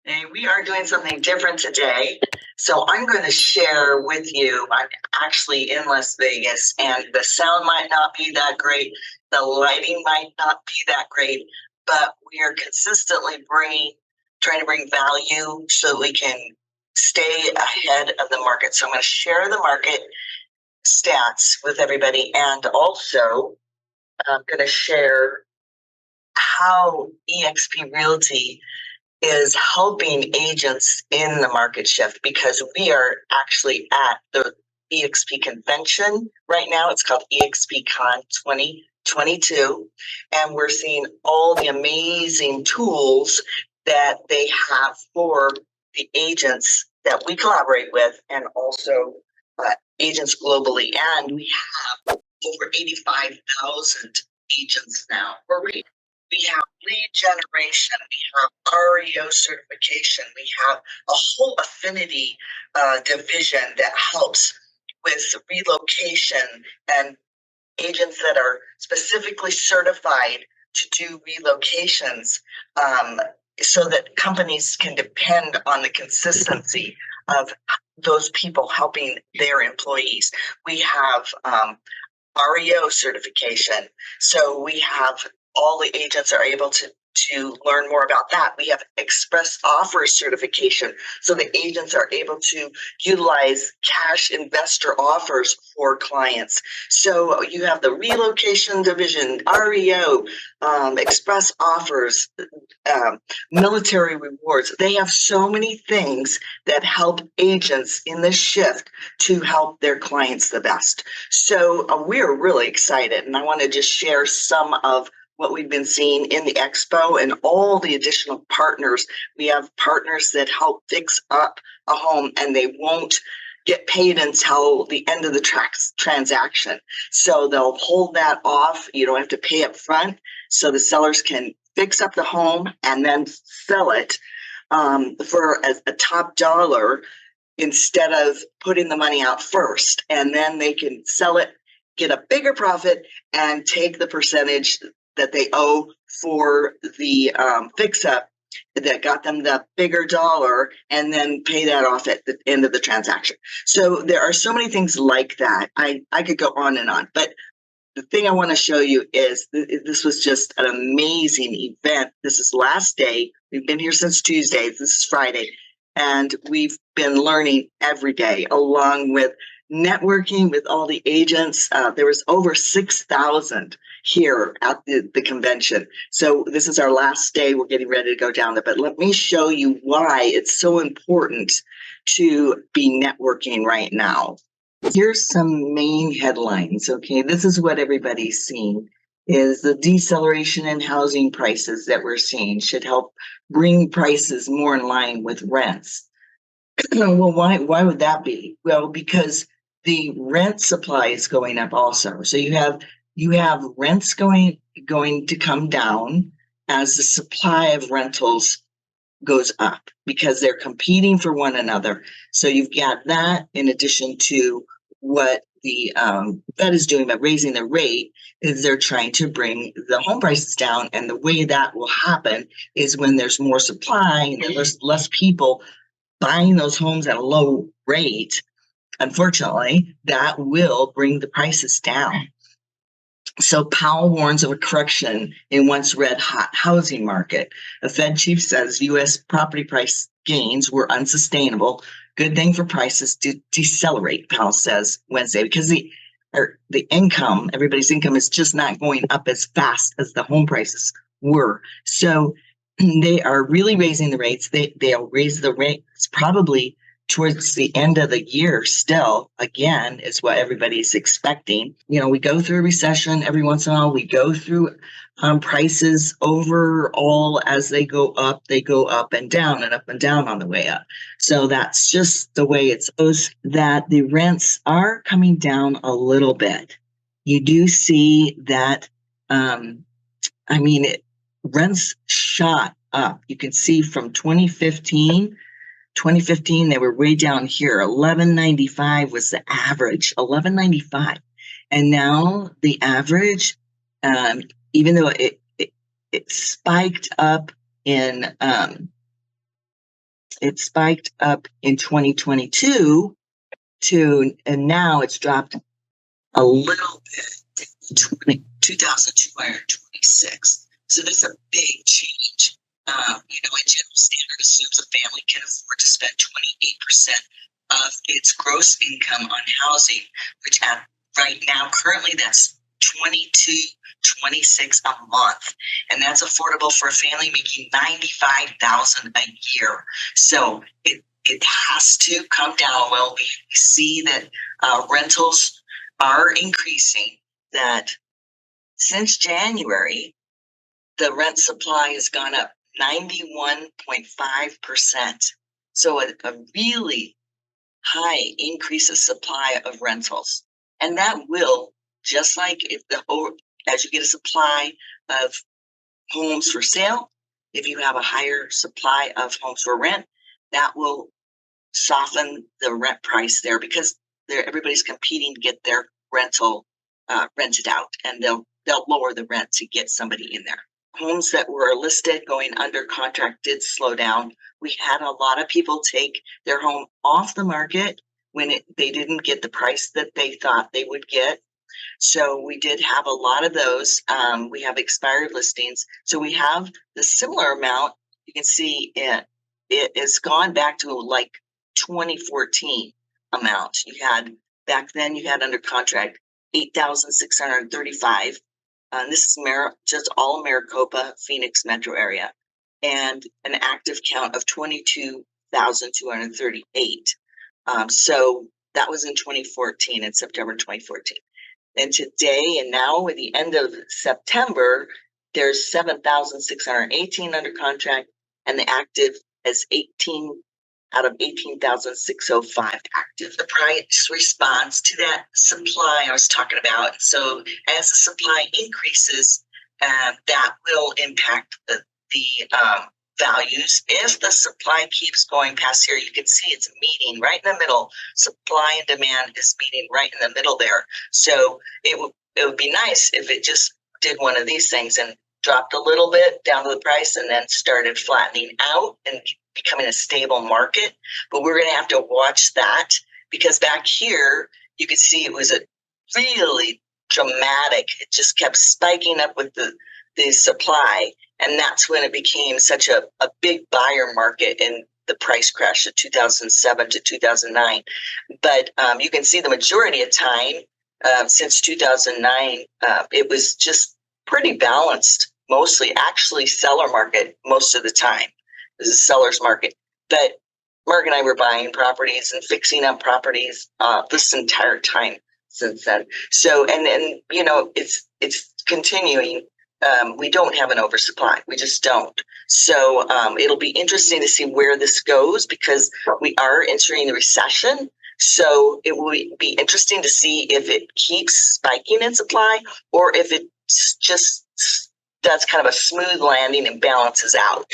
And we are doing something different today. So I'm going to share with you, I'm actually in Las Vegas and the sound might not be that great. The lighting might not be that great, but we are consistently trying to bring value so that we can stay ahead of the market. So I'm going to share the market stats with everybody. And also I'm going to share how EXP Realty is helping agents in the market shift, because we are actually at the EXP convention right now. It's called EXP Con 2022. And we're seeing all the amazing tools that they have for the agents that we collaborate with, and also agents globally. And we have over 85,000 agents now. We have lead generation, we have REO certification, we have a whole affinity division that helps with relocation and agents that are specifically certified to do relocations, so that companies can depend on the consistency of those people helping their employees. We have REO certification, so we have all the agents are able to learn more about that. We have express offers certification, so the agents are able to utilize cash investor offers for clients. So you have the relocation division, REO, express offers, military rewards. They have so many things that help agents in this shift to help their clients the best. So we're really excited, and I want to just share some of what we've been seeing in the expo and all the additional partners. We have partners that help fix up a home and they won't get paid until the end of the transaction. So they'll hold that off. You don't have to pay up front. So the sellers can fix up the home and then sell it for a top dollar instead of putting the money out first. And then they can sell it, get a bigger profit, and take the percentage that they owe for the fix-up that got them the bigger dollar, and then pay that off at the end of the transaction. So there are so many things like that. I could go on and on, but the thing I want to show you is this was just an amazing event. This is last day. We've been here since Tuesday. This is Friday. And we've been learning every day, along with networking with all the agents. There was over 6,000 here at the convention. So this is our last day. We're getting ready to go down there. But let me show you why it's so important to be networking right now. Here's some main headlines. Okay, this is what everybody's seeing, is the deceleration in housing prices that we're seeing should help bring prices more in line with rents. Well, why would that be? Well, because the rent supply is going up also. So you have rents going to come down as the supply of rentals goes up, because they're competing for one another. So you've got that in addition to what the Fed is doing by raising the rate, is they're trying to bring the home prices down. And the way that will happen is when there's more supply and there's less people buying those homes at a low rate. Unfortunately, that will bring the prices down. So Powell warns of a correction in once red hot housing market. A Fed chief says U.S. property price gains were unsustainable. Good thing for prices to decelerate, Powell says Wednesday, because the income, everybody's income, is just not going up as fast as the home prices were. So they are really raising the rates. They'll raise the rates probably towards the end of the year still, again, is what everybody's expecting. You know, we go through a recession every once in a while. We go through prices overall as they go up and down and up and down on the way up. So that's just the way it goes, that the rents are coming down a little bit. You do see that, rents shot up. You can see from 2015, they were way down here. $11.95 was the average, $11.95. And now the average, even though it spiked up in It spiked up in 2022 and now it's dropped a little bit to 2,226. So that's a big change. A general standard assumes a family can afford to spend 28% of its gross income on housing, which right now currently that's $2,226 a month, and that's affordable for a family making $95,000 a year. So it has to come down. Well, we see that rentals are increasing. That since January, the rent supply has gone up 91.5%. So a really high increase of supply of rentals. And that will, just like as you get a supply of homes for sale, if you have a higher supply of homes for rent, that will soften the rent price there, because everybody's competing to get their rental rented out, and they'll lower the rent to get somebody in there. Homes that were listed going under contract did slow down. We had a lot of people take their home off the market when they didn't get the price that they thought they would get. So we did have a lot of those. We have expired listings. So we have the similar amount. You can see it has gone back to like 2014 amount. Back then you had under contract 8,635. This is just all Maricopa, Phoenix metro area, and an active count of 22,238. So that was in 2014, in September 2014. And today, and now with the end of September, there's 7,618 under contract, and the active is 18 out of 18,605 active. The price responds to that supply I was talking about. So as the supply increases, that will impact the values. If the supply keeps going past here, you can see it's meeting right in the middle. Supply and demand is meeting right in the middle there. So it would be nice if it just did one of these things and dropped a little bit down to the price and then started flattening out and becoming a stable market. But we're going to have to watch that, because back here you could see it was a really dramatic. It just kept spiking up with the supply, and that's when it became such a big buyer market in the price crash of 2007 to 2009. But you can see the majority of time since 2009, it was just pretty balanced, mostly actually seller market most of the time. It was a seller's market. But Mark and I were buying properties and fixing up properties this entire time since then. So, and it's continuing. We don't have an oversupply. We just don't. So it'll be interesting to see where this goes, because we are entering the recession. So it will be interesting to see if it keeps spiking in supply, or if it just does kind of a smooth landing and balances out.